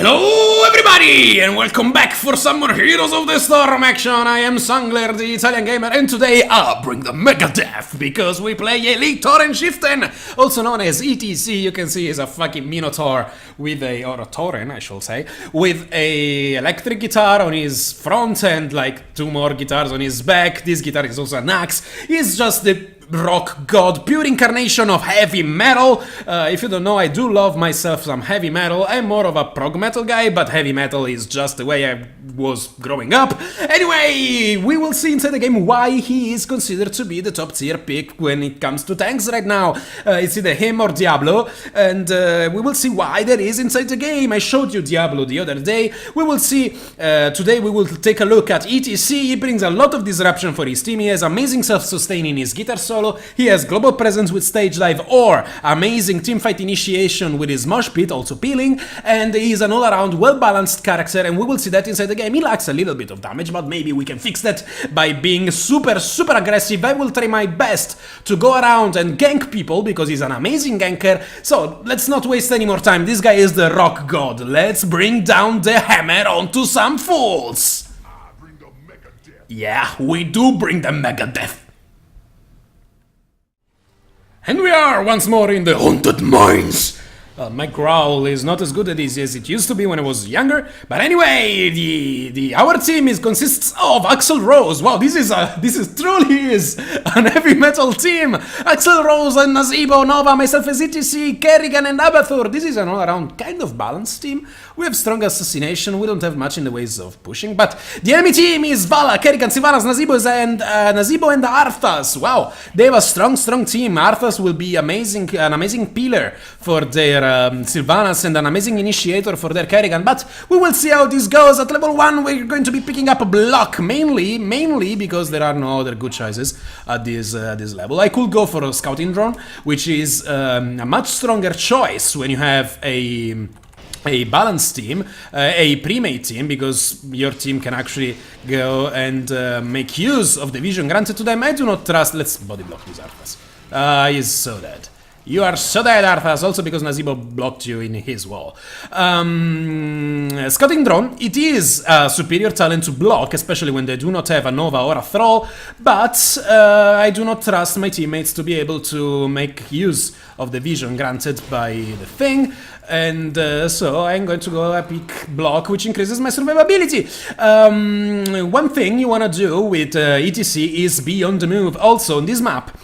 Hello everybody and welcome back for some more Heroes of the Storm action. I am SunGlare, the Italian gamer, and today I'll bring the Megadeath because we play Elite Tauren Chieftain, also known as E.T.C. You can see he's a fucking Minotaur with a, or a Tauren I should say, with a electric guitar on his front and like two more guitars on his back. This guitar is also an axe. He's just the rock god, pure incarnation of heavy metal. If you don't know, I do love myself some heavy metal. I'm more of a prog metal guy, but heavy metal is just the way I was growing up. Anyway, we will see inside the game why he is considered to be the top tier pick when it comes to tanks right now. It's either him or Diablo, and we will see why that is inside the game. I showed you Diablo the other day. We will see, today we will take a look at E.T.C. He brings a lot of disruption for his team. He has amazing self-sustain in his guitar solo. He has global presence with stage dive or amazing teamfight initiation with his mosh pit, also peeling, and he is an all-around well-balanced character, and we will see that inside the game. He lacks a little bit of damage, but maybe we can fix that by being super aggressive. I will try my best to go around and gank people because he's an amazing ganker. So let's not waste any more time. This guy is the rock god. Let's bring down the hammer onto some fools. Yeah, we do bring the Megadeath. And we are once more in the haunted mines. My growl is not as good as it used to be when I was younger, but anyway, our team consists of Axl Rose. Wow, this is truly an heavy metal team. Axl Rose and Nazebo, Nova, myself as E.T.C, Kerrigan and Abathur. This is an all-around kind of balanced team. We have strong assassination. We don't have much in the ways of pushing, but the enemy team is Vala, Kerrigan, Sylvanas, Nazebo and Arthas. Wow, they have a strong team. Arthas will be an amazing peeler for their Sylvanas and an amazing initiator for their Kerrigan, but we will see how this goes. At level 1 we're going to be picking up a block, mainly because there are no other good choices at this level. I could go for a scouting drone, which is a much stronger choice when you have a balanced team, a pre-made team, because your team can actually go and make use of the vision granted to them. I do not trust. Let's body block these Arthas. He's so dead. You are so dead, Arthas, also because Nazebo blocked you in his wall. Scouting drone, it is a superior talent to block, especially when they do not have a Nova or a Thrall, but I do not trust my teammates to be able to make use of the vision granted by the thing, and so I'm going to go epic block, which increases my survivability. One thing you want to do with E.T.C is be on the move. Also, on this map,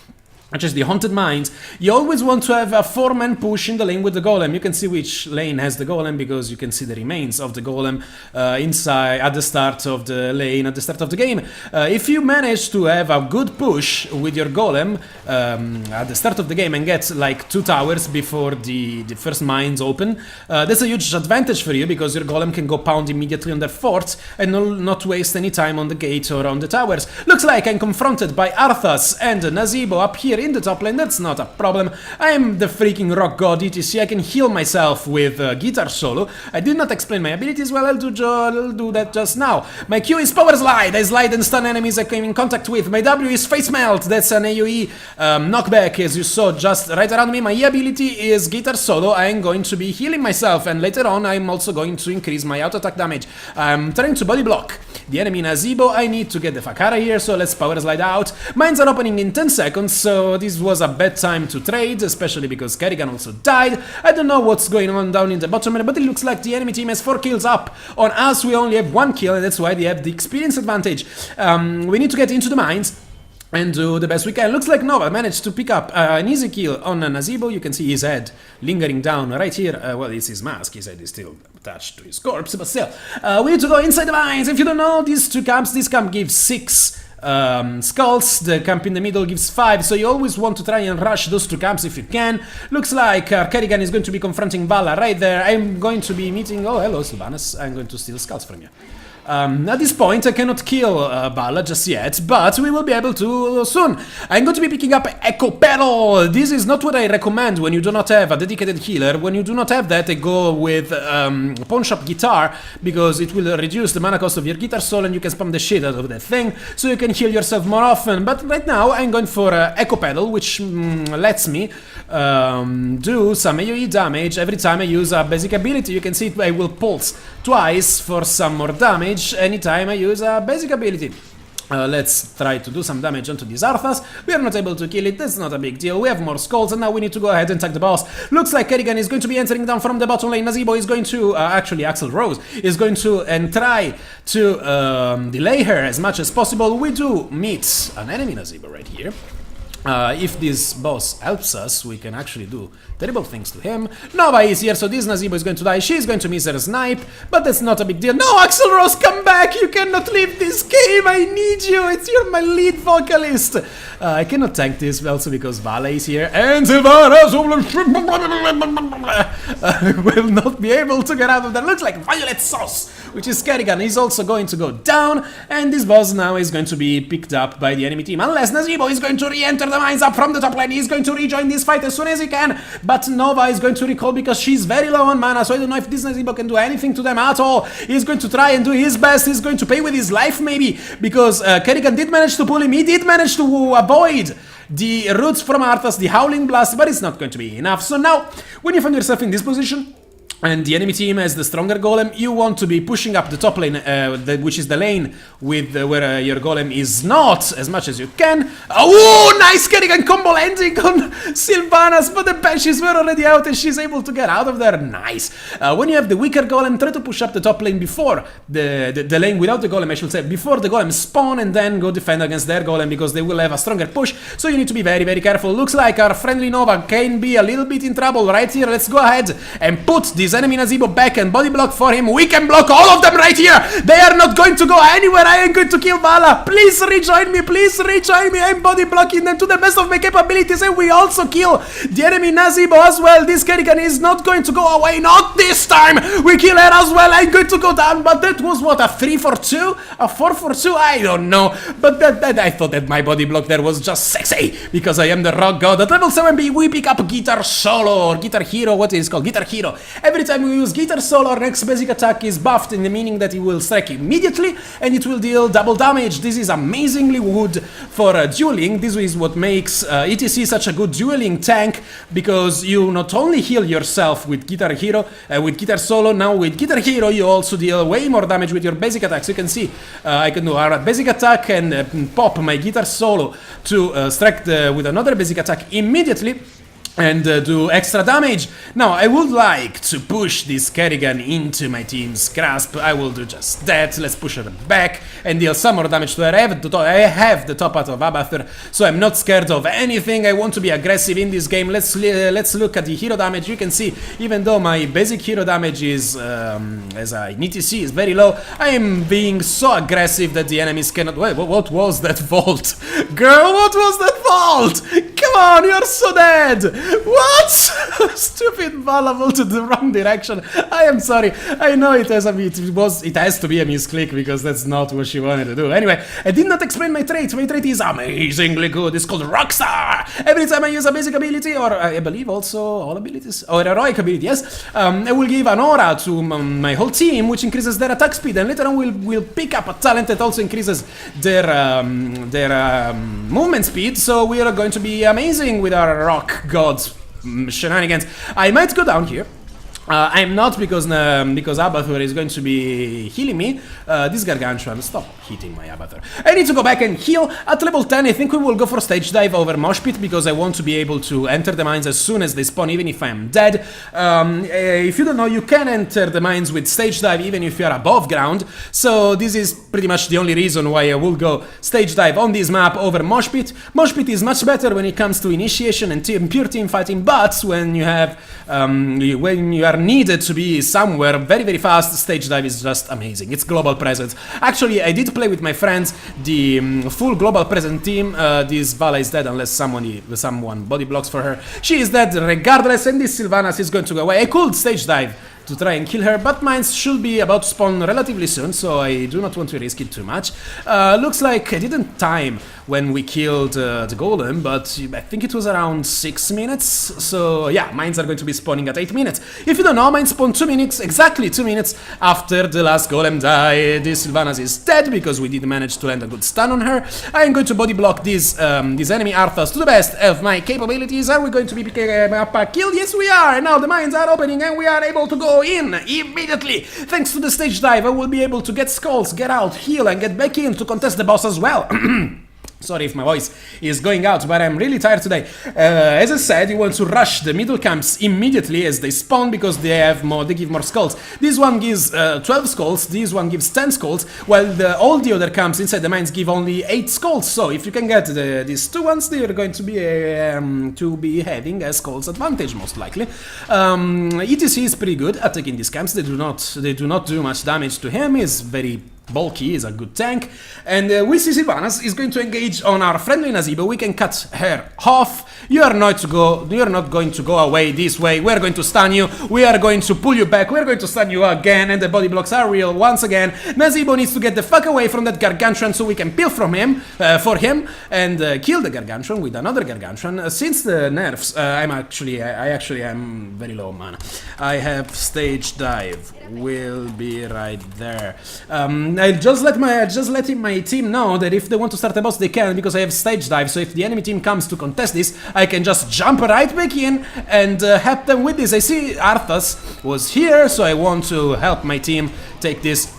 which is the Haunted Mines, you always want to have a 4-man push in the lane with the golem. You can see which lane has the golem because you can see the remains of the golem inside at the start of the lane, at the start of the game. If you manage to have a good push with your golem at the start of the game and get like 2 towers before the first mines open, that's a huge advantage for you because your golem can go pound immediately on their forts and not waste any time on the gate or on the towers. Looks like I'm confronted by Arthas and Nazebo up here in the top lane. That's not a problem. I am the freaking rock god E.T.C. I can heal myself with guitar solo. I did not explain my abilities. Well, I'll do that just now. My Q is power slide. I slide and stun enemies I came in contact with. My W is face melt. That's an AoE knockback, as you saw just right around me. My E ability is guitar solo. I am going to be healing myself, and later on I'm also going to increase my auto attack damage. I'm trying to body block the enemy Nazebo. I need to get the fuck out of here, so let's power slide out. Mines are opening in 10 seconds, so this was a bad time to trade, especially because Kerrigan also died. I don't know what's going on down in the bottom, but it looks like the enemy team has 4 kills up. On us, we only have 1 kill, and that's why they have the experience advantage. We need to get into the mines and do the best we can. Looks like Nova managed to pick up an easy kill on Nazebo. You can see his head lingering down right here. Well, it's his mask. His head is still attached to his corpse, but still. We need to go inside the mines. If you don't know, these 2 camps, this camp gives 6 skulls, the camp in the middle gives 5, so you always want to try and rush those 2 camps if you can. Looks like Kerrigan is going to be confronting Vala right there. I'm going to be meeting... Oh, hello, Sylvanas. I'm going to steal skulls from you. At this point, I cannot kill Bala just yet, but we will be able to soon. I'm going to be picking up Echo Pedal. This is not what I recommend when you do not have a dedicated healer. When you do not have that, I go with Pawn Shop Guitar, because it will reduce the mana cost of your Guitar Soul and you can spam the shit out of that thing, so you can heal yourself more often. But right now, I'm going for Echo Pedal, which lets me do some AoE damage every time I use a basic ability. You can see I will pulse twice for some more damage anytime I use a basic ability. Let's try to do some damage onto these Arthas. We are not able to kill it, that's not a big deal. We have more skulls and now we need to go ahead and attack the boss. Looks like Kerrigan is going to be entering down from the bottom lane. Nazeebo is going to, actually Axl Rose is going to and try to delay her as much as possible. We do meet an enemy Nazeebo right here. If this boss helps us, we can actually do terrible things to him. Nova is here, so this Nazeebo is going to die. She's going to miss her snipe, but that's not a big deal. No, Axl Rose, come back! You cannot leave this game! I need you! You're my lead vocalist! I cannot tank this, also because Vala is here, and Sylvanas will not be able to get out of that. Looks like Violet Sauce, which is Kerrigan, is also going to go down, and this boss now is going to be picked up by the enemy team, unless Nazeebo is going to re-enter the mines up from the top lane. He's going to rejoin this fight as soon as he can, but Nova is going to recall because she's very low on mana, so I don't know if this Nazeebo can do anything to them at all. He's going to try and do his best. He's going to pay with his life maybe, because Kerrigan did manage to pull him. He did manage to avoid the roots from Arthas, the Howling Blast, but it's not going to be enough. So now, when you find yourself in this position, and the enemy team has the stronger golem, you want to be pushing up the top lane, which is the lane with where your golem is not, as much as you can. Oh, nice Kerrigan combo landing on Sylvanas, but the banshees were already out and she's able to get out of there. Nice. When you have the weaker golem, try to push up the top lane before the lane without the golem, I should say, before the golem spawn, and then go defend against their golem, because they will have a stronger push, so you need to be very, very careful. Looks like our friendly Nova can be a little bit in trouble right here. Let's go ahead and put this enemy Nazeebo back and body block for him. We can block all of them right here. They are not going to go anywhere. I am going to kill Vala. Please rejoin me. Please rejoin me. I'm body blocking them to the best of my capabilities, and we also kill the enemy Nazeebo as well. This Kerrigan is not going to go away. Not this time. We kill her as well. I'm going to go down, but that was what, a 3 for 2? A 4 for 2? I don't know. But that I thought that my body block there was just sexy, because I am the rock god. At level 7B, we pick up Guitar Solo, or Guitar Hero, what is it called? Guitar Hero. Every time we use Guitar Solo, our next basic attack is buffed, in the meaning that it will strike immediately and it will deal double damage. This is amazingly good for dueling. This is what makes E.T.C such a good dueling tank, because you not only heal yourself with Guitar Hero, with Guitar Solo, now with Guitar Hero you also deal way more damage with your basic attacks. You can see I can do a basic attack and pop my Guitar Solo to strike with another basic attack immediately, and do extra damage. Now, I would like to push this Kerrigan into my team's grasp. I will do just that. Let's push her back and deal some more damage to her. I have the top out of Abathur, so I'm not scared of anything. I want to be aggressive in this game. Let's look at the hero damage. You can see, even though my basic hero damage is, as I need to see, is very low, I am being so aggressive that the enemies cannot... Wait, what was that vault? Girl, what was that vault? Come on, you're so dead! What? Stupid Vala vaulted the wrong direction. I am sorry. I know it has to be a misclick, because that's not what she wanted to do. Anyway, I did not explain my trait. My trait is amazingly good. It's called Rockstar. Every time I use a basic ability, or I believe also all abilities, or heroic ability, yes, I will give an aura to my whole team, which increases their attack speed, and later on we'll pick up a talent that also increases their movement speed. So we are going to be amazing with our rock god shenanigans. I might go down here. I'm not, because Abathur is going to be healing me. This Gargantuan, stop hitting my Abathur. I need to go back and heal. At level 10, I think we will go for Stage Dive over Mosh Pit, because I want to be able to enter the mines as soon as they spawn, even if I am dead. If you don't know, you can enter the mines with Stage Dive even if you are above ground. So this is pretty much the only reason why I will go Stage Dive on this map over Mosh Pit. Mosh Pit is much better when it comes to initiation and pure team fighting, but when you have when you are needed to be somewhere very, very fast, Stage Dive is just amazing. It's global presence. Actually, I did play with my friends the full global present team. This Vala is dead unless someone body blocks for her. She is dead regardless, and this Sylvanas is going to go away. I could Stage Dive to try and kill her, but mines should be about to spawn relatively soon, so I do not want to risk it too much. Looks like I didn't time when we killed the golem, but I think it was around 6 minutes, so yeah, mines are going to be spawning at 8 minutes. If you don't know, mines spawn 2 minutes, exactly 2 minutes after the last golem died. This Sylvanas is dead because we did manage to land a good stun on her. I am going to body block this enemy Arthas to the best of my capabilities. Are we going to be picking up a kill? Yes, we are! And now the mines are opening and we are able to go in immediately. Thanks to the stage dive, I will be able to get skulls, get out, heal, and get back in to contest the boss as well. Sorry if my voice is going out, but I'm really tired today. As I said, you want to rush the middle camps immediately as they spawn because they have more. They give more skulls. This one gives 12 skulls. This one gives 10 skulls, while all the other camps inside the mines give only 8 skulls. So if you can get these two ones, they are going to be having a skulls advantage most likely. E.T.C is pretty good at taking these camps. They do not do much damage to him. He's very bulky, is a good tank, and we see Sylvanas is going to engage on our friendly Nazeebo. We can cut her off. You are not going to go away this way. We are going to stun you. We are going to pull you back. We are going to stun you again, and the body blocks are real once again. Nazeebo needs to get the fuck away from that gargantuan so we can peel from him for him and kill the gargantuan with another gargantuan. Since the nerfs, I actually am very low mana. I have stage dive. Will be right there. I just let my team know that if they want to start a boss they can, because I have stage dive, so if the enemy team comes to contest this, I can just jump right back in and help them with this. I see Arthas was here, so I want to help my team take this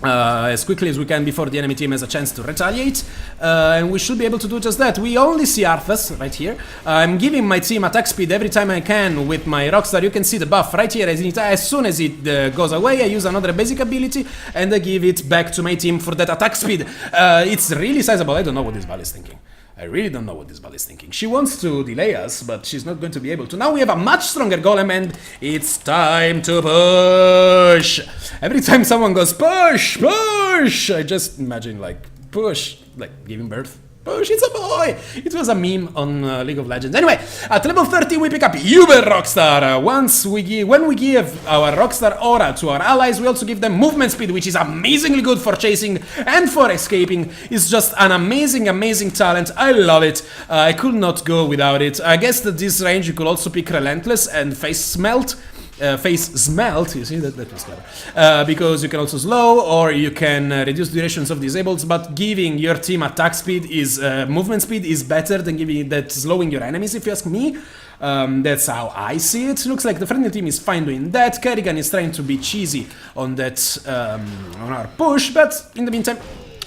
as quickly as we can before the enemy team has a chance to retaliate, and we should be able to do just that. We only see Arthas right here. I'm giving my team attack speed every time I can with my Rockstar. You can see the buff right here. As soon as it goes away, I use another basic ability and I give it back to my team for that attack speed. It's really sizable. I don't know what this Bal is thinking. I really don't know what this Bal is thinking. She wants to delay us, but she's not going to be able to. Now we have a much stronger golem and it's time to push! Every time someone goes push, push, I just imagine like push, like giving birth. Push, it's a boy! It was a meme on League of Legends. Anyway, at level 30 we pick up Uber Rockstar. When we give our Rockstar aura to our allies, we also give them movement speed, which is amazingly good for chasing and for escaping. It's just an amazing, amazing talent. I love it. I could not go without it. I guess that this range you could also pick Relentless and Face Smelt. Face Smelt, you see, that was clever. Because you can also slow, or you can reduce durations of disables, but giving your team attack speed is, movement speed is better than slowing your enemies, if you ask me. That's how I see it. Looks like the friendly team is fine doing that. Kerrigan is trying to be cheesy on that, on our push, but in the meantime,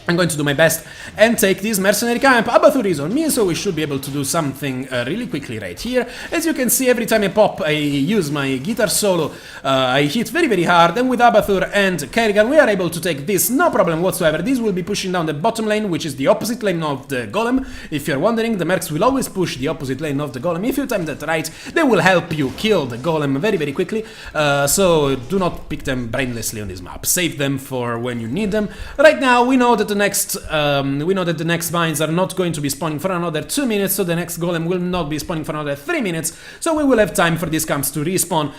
I'm going to do my best and take this mercenary camp. Abathur is on me, so we should be able to do something really quickly right here. As you can see, every time I pop, I use my guitar solo. I hit very, very hard, and with Abathur and Kerrigan, we are able to take this, no problem whatsoever. This will be pushing down the bottom lane, which is the opposite lane of the golem. If you're wondering, the mercs will always push the opposite lane of the golem. If you time that right, they will help you kill the golem very, very quickly. So do not pick them brainlessly on this map. Save them for when you need them. Right now, we know that the next mines are not going to be spawning for another 2 minutes, so the next golem will not be spawning for another 3 minutes, so we will have time for these camps to respawn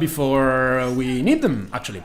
before we need them, actually.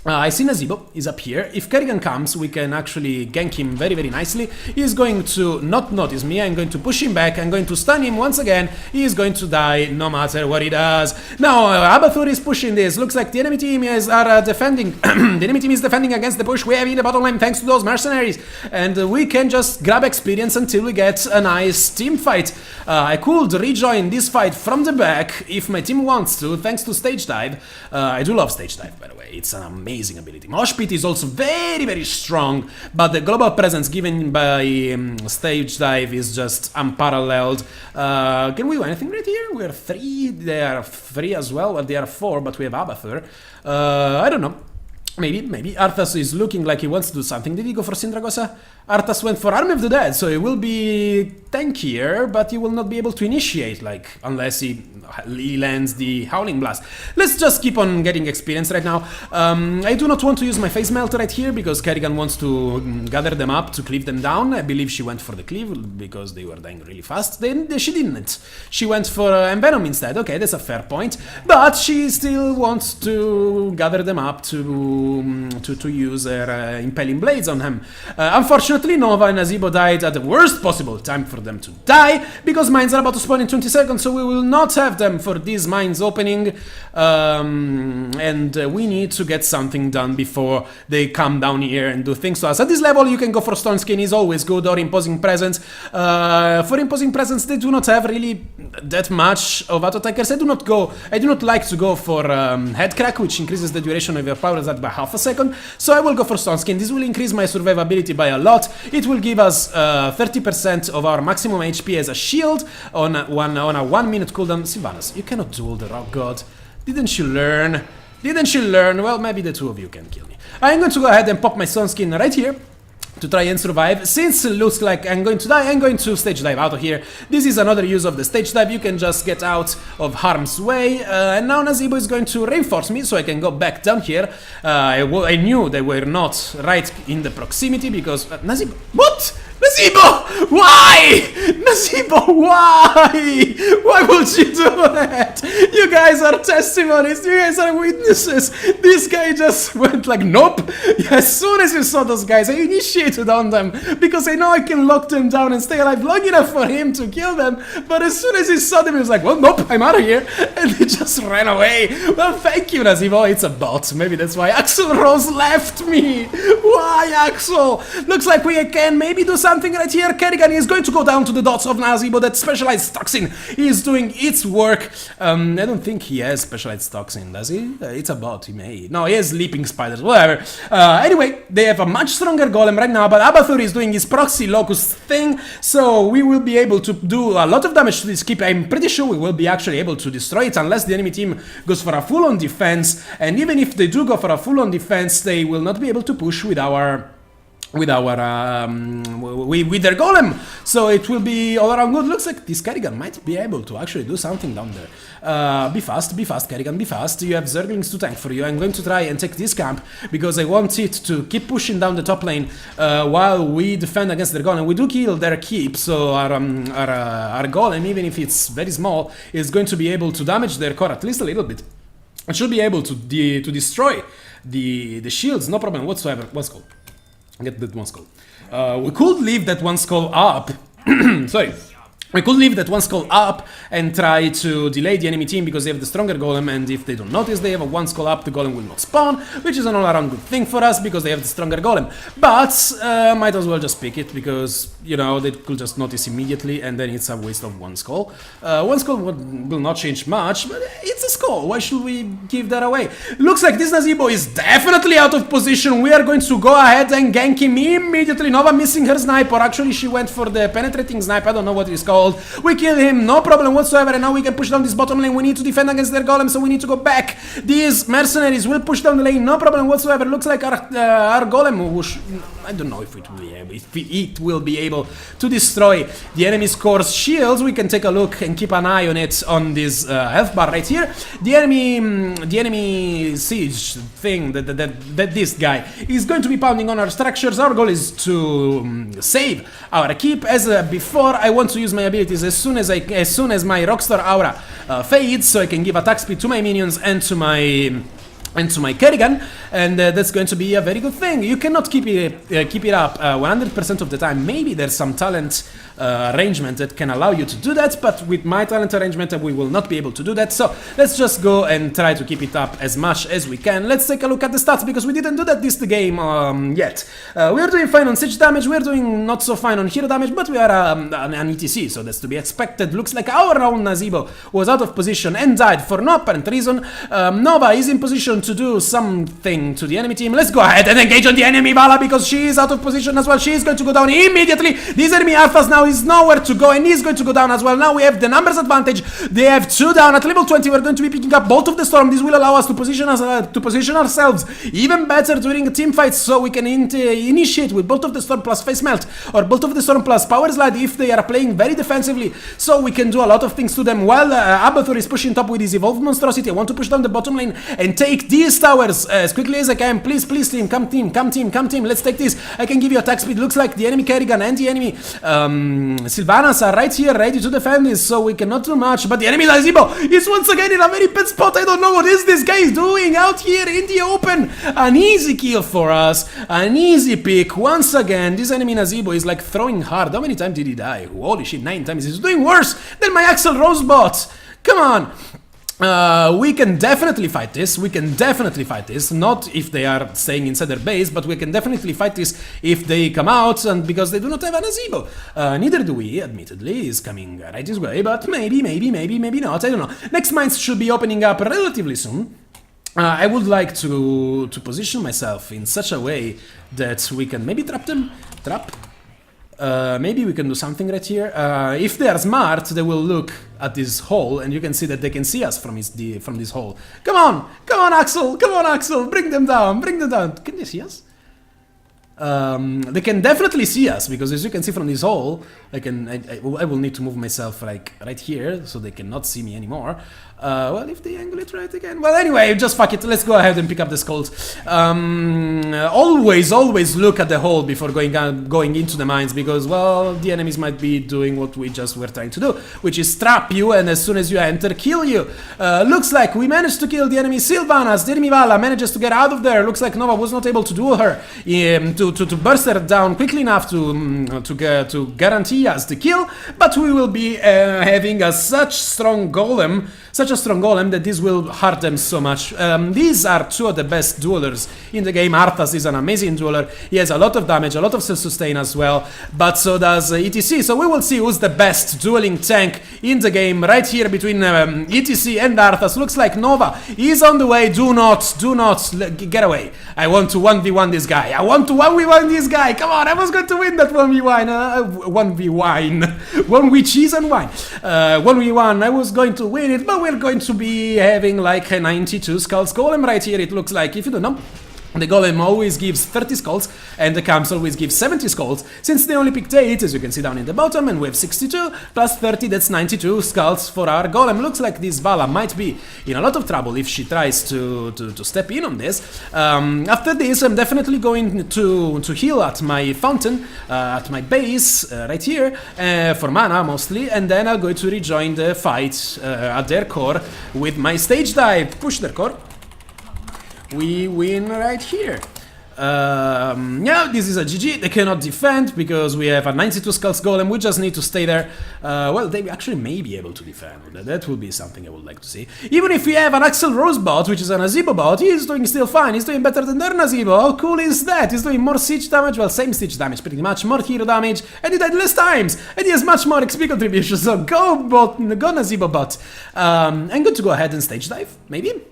I see Nazeebo is up here. If Kerrigan comes, we can actually gank him very, very nicely. He is going to not notice me. I'm going to push him back. I'm going to stun him once again. He is going to die no matter what he does. Now, Abathur is pushing this. Looks like the enemy team are defending. The enemy team is defending against the push we have in the bottom lane thanks to those mercenaries. And we can just grab experience until we get a nice team fight. I could rejoin this fight from the back if my team wants to, thanks to stage dive. I do love stage dive, by the way. It's an amazing ability. Mosh Pit is also very, very strong, but the global presence given by stage dive is just unparalleled. Can we do anything right here? We're 3, they are 3 as well, well, they are 4, but we have Abathur. I don't know. Maybe. Arthas is looking like he wants to do something. Did he go for Sindragosa? Arthas went for Army of the Dead, so it will be tankier, but he will not be able to initiate, like, unless he lands the Howling Blast. Let's just keep on getting experience right now. I do not want to use my Phase Melt right here, because Kerrigan wants to gather them up to cleave them down. I believe she went for the cleave, because they were dying really fast. She didn't. She went for Envenom instead. Okay, that's a fair point. But she still wants to gather them up to use her Impaling Blades on him. Unfortunately, Nova and Nazeebo died at the worst possible time for them to die, because mines are about to spawn in 20 seconds, so we will not have them for these mines opening, and we need to get something done before they come down here and do things to us. At this level, you can go for Stone Skin, is always good, or Imposing Presence. For Imposing Presence, they do not have really that much of auto attackers. I do not like to go for Head Crack, which increases the duration of your power attack by half a second, so I will go for Stone Skin. This will increase my survivability by a lot. It will give us 30% of our maximum HP as a shield on a 1 minute cooldown. Sylvanas, you cannot duel the Rock God. Didn't you learn? Didn't you learn? Well, maybe the two of you can kill me. I'm going to go ahead and pop my Stone Skin right here to try and survive. Since it looks like I'm going to die, I'm going to stage dive out of here. This is another use of the stage dive. You can just get out of harm's way. And now Nazeebo is going to reinforce me so I can go back down here. I knew they were not right in the proximity because... Nazeebo... What? Nazeebo! Why? Nazeebo, why? Why would you do that? You guys are testimonies. You guys are witnesses. This guy just went like, nope. As soon as you saw those guys, I initiated on them because I know I can lock them down and stay alive long enough for him to kill them. But as soon as he saw them, he was like, well, nope, I'm out of here. And he just ran away. Well, thank you, Nazeebo. It's a bot. Maybe that's why Axel Rose left me. Why, Axel? Looks like we can maybe do something right here. Kerrigan is going to go down to the dots of Nazeebo. That specialized toxin is doing its work. I don't think he has specialized toxin, does he? It's a bot, he may. No, he has leaping spiders, whatever. Anyway, they have a much stronger golem right now, but Abathur is doing his proxy locust thing, so we will be able to do a lot of damage to this keep. I'm pretty sure we will be actually able to destroy it unless the enemy team goes for a full-on defense, and even if they do go for a full-on defense, they will not be able to push with their golem, so it will be all around good. Looks like this Kerrigan might be able to actually do something down there. Be fast, Kerrigan, be fast. You have Zerglings to tank for you. I'm going to try and take this camp because I want it to keep pushing down the top lane while we defend against their golem. We do kill their keep, so our golem, even if it's very small, is going to be able to damage their core at least a little bit. It should be able to destroy the shields, no problem whatsoever. What's called? Get that one skull. We could leave that one skull up. Sorry. We could leave that one skull up and try to delay the enemy team because they have the stronger golem, and if they don't notice they have a one skull up, the golem will not spawn, which is an all-around good thing for us because they have the stronger golem. But might as well just pick it because, you know, they could just notice immediately and then it's a waste of one skull. One skull will not change much, but it's a skull. Why should we give that away? Looks like this Nazeebo is definitely out of position. We are going to go ahead and gank him immediately. Nova missing her snipe, or actually she went for the penetrating snipe. I don't know what it is called. We kill him, no problem whatsoever, and now we can push down this bottom lane. We need to defend against their golem, so we need to go back. These mercenaries will push down the lane, no problem whatsoever. Looks like our golem, I don't know if it will be able to destroy the enemy's core's shields. We can take a look and keep an eye on it on this health bar right here. The enemy siege thing that this guy is going to be pounding on our structures. Our goal is to save our keep. As before, I want to use my abilities as soon as my Rockstar aura fades, so I can give attack speed to my minions and to my Kerrigan, and that's going to be a very good thing. You cannot keep it up 100% of the time. Maybe there's some talent arrangement that can allow you to do that, but with my talent arrangement we will not be able to do that, so let's just go and try to keep it up as much as we can. Let's take a look at the stats because we didn't do that this game yet. We are doing fine on siege damage, we are doing not so fine on hero damage, but we are an E.T.C, so that's to be expected. Looks like our own Nazeebo was out of position and died for no apparent reason. Nova is in position position to do something to the enemy team. Let's go ahead and engage on the enemy Vala because she is out of position as well. She is going to go down immediately. This enemy Arthas now is nowhere to go and he's going to go down as well. Now we have the numbers advantage. They have 2 down at level 20. We're going to be picking up Bolt of the Storm. This will allow us to position ourselves even better during team fights, so we can initiate with Bolt of the Storm plus Face Melt or Bolt of the Storm plus Power Slide if they are playing very defensively. So we can do a lot of things to them while Abathur is pushing top with his Evolved Monstrosity. I want to push down the bottom lane and take these towers as quickly as I can. Please, please, team. Come, team. Come, team. Come, team. Let's take this. I can give you attack speed. Looks like the enemy Kerrigan and the enemy Sylvanas are right here ready to defend this, so we cannot do much. But the enemy Lazebo is once again in a very bad spot. I don't know what is this guy doing out here in the open. An easy kill for us. An easy pick. Once again, this enemy Nazebo is like throwing hard. How many times did he die? Holy shit, 9 times. He's doing worse than my Axel Rosebot. Come on. We can definitely fight this. We can definitely fight this. Not if they are staying inside their base, but we can definitely fight this if they come out, and because they do not have an Azebo. Neither do we, admittedly. He's coming right this way, but maybe not. I don't know. Next mines should be opening up relatively soon. I would like to position myself in such a way that we can maybe trap them. Maybe we can do something right here. If they are smart, they will look at this hole, and you can see that they can see us from this hole. Come on, Axel! Come on, Axel! Bring them down! Bring them down! Can they see us? They can definitely see us, because as you can see from this hole, I will need to move myself like right here so they cannot see me anymore. Well, if they angle it right again. Well, anyway, just fuck it. Let's go ahead and pick up the skulls. Always look at the hole before going into the mines, because, well, the enemies might be doing what we just were trying to do, which is trap you, and as soon as you enter, kill you. Looks like we managed to kill the enemy Sylvanas. The enemy Vala manages to get out of there. Looks like Nova was not able to do her to burst her down quickly enough to guarantee us the kill, but we will be having such a strong golem that this will hurt them so much. These are 2 of the best duelers in the game. Arthas is an amazing dueler. He has a lot of damage, a lot of self-sustain as well, but so does E.T.C. So we will see who's the best dueling tank in the game right here between E.T.C. and Arthas. Looks like Nova is on the way. Do not get away. I want to 1v1 this guy. I want to 1v1 this guy. Come on, I was going to win that 1v1 cheese and wine. 1v1, I was going to win it, but we're going to be having like a 92 skulls golem right here. It looks like, if you don't know, the golem always gives 30 skulls and the camps always give 70 skulls. Since they only picked 8, as you can see down in the bottom, and we have 62 plus 30, that's 92 skulls for our golem. Looks like this Vala might be in a lot of trouble if she tries to step in on this. After this, I'm definitely going to heal at my fountain, at my base, right here, for mana mostly, and then I'm going to rejoin the fight at their core with my stage dive. Push their core. We win right here. Yeah, this is a GG. They cannot defend because we have a 92 skulls golem. We just need to stay there. Well, they actually may be able to defend. That will be something I would like to see. Even if we have an Axel Rosebot, which is an Azebo bot, he is doing still fine. He's doing better than their Nazebo. How cool is that? He's doing more siege damage. Well, same siege damage pretty much. More hero damage. And he died less times. And he has much more XP contribution. So go Nazebo bot. I'm going to go ahead and stage dive. Maybe?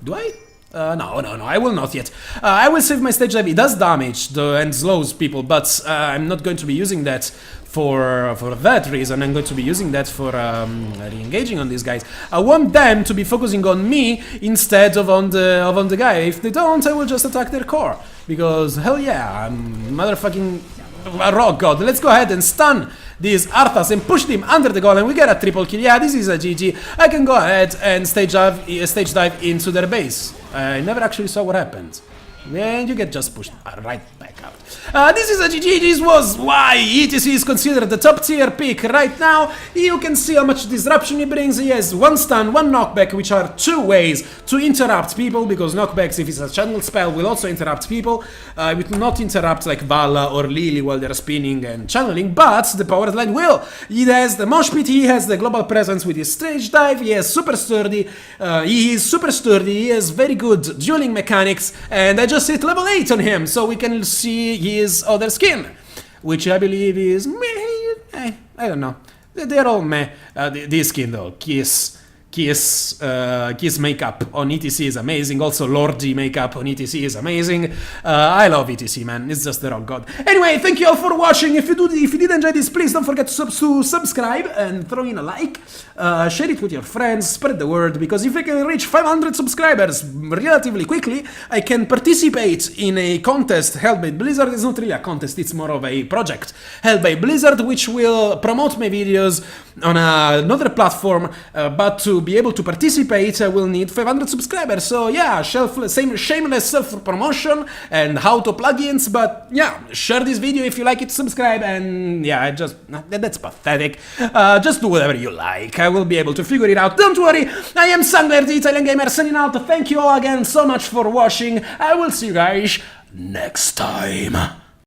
Do I? No, I will not yet. I will save my stage dive. It does damage and slows people, but I'm not going to be using that for that reason. I'm going to be using that for re-engaging on these guys. I want them to be focusing on me instead of on the guy. If they don't, I will just attack their core, because hell yeah, I'm motherfucking a rock god. Let's go ahead and stun these Arthas and push them under the golem. We get a triple kill. Yeah, this is a GG. I can go ahead and stage dive into their base. I never actually saw what happened. And you get just pushed right back out. This is a GG. This was why E.T.C is considered the top tier pick right now. You can see how much disruption he brings. He has 1 stun, 1 knockback, which are 2 ways to interrupt people, because knockbacks, if it's a channel spell, will also interrupt people. It will not interrupt like Vala or Lily while they're spinning and channeling, but the power line will. He has the mosh pit, he has the global presence with his stage dive, he is super sturdy, he has very good dueling mechanics, and I just hit level 8 on him, so we can see his other skin, which I believe is meh. I don't know. They're all meh. This skin though, Kiss Kiss makeup on E.T.C is amazing. Also, Lordy makeup on E.T.C is amazing. I love E.T.C, man. It's just the rock god. Anyway, thank you all for watching. If you did enjoy this, please don't forget to subscribe and throw in a like. Share it with your friends. Spread the word, because if I can reach 500 subscribers relatively quickly, I can participate in a contest held by Blizzard. It's not really a contest. It's more of a project held by Blizzard, which will promote my videos on another platform, but to be able to participate, I will need 500 subscribers. So yeah, shameless self-promotion and how-to plugins, but yeah, share this video if you like it, subscribe, and yeah, that's pathetic. Just do whatever you like. I will be able to figure it out. Don't worry, I am SunGlare, the Italian gamer, signing out. Thank you all again so much for watching. I will see you guys next time.